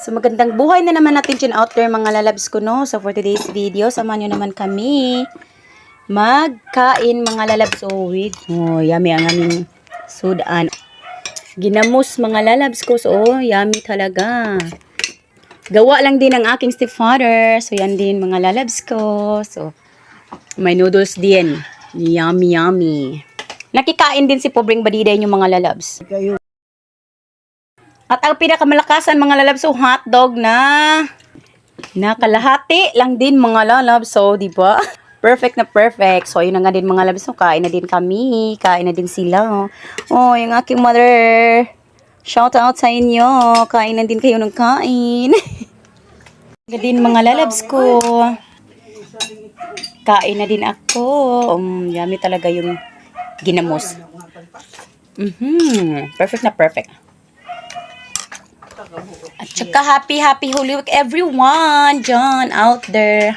So magandang buhay na naman natin dyan out there mga lalabs ko, no? So for today's video, samahan nyo naman kami magkain mga lalabs. Oh, yummy ang aming sudan. Ginamos mga lalabs ko. So, yummy talaga. Gawa lang din ng aking stepfather. So, yan din mga lalabs ko. So, may noodles din. Yummy, yummy. Nakikain din si Pobreng Badiday yung mga lalabs. At ang pinakamalakasan mga lalabs, so hotdog na kalahati lang din mga lalabs. So, di ba? Perfect na perfect. So, ayun na nga din mga lalabs. So, kain na din kami. Kain na din sila. Oh, yung aking mother. Shout out sa inyo. Kain na din kayo ng kain. Kain din mga lalabs ko. Kain na din ako. Yummy talaga yung ginamos. Perfect na perfect. At saka happy Holy Week everyone dyan out there.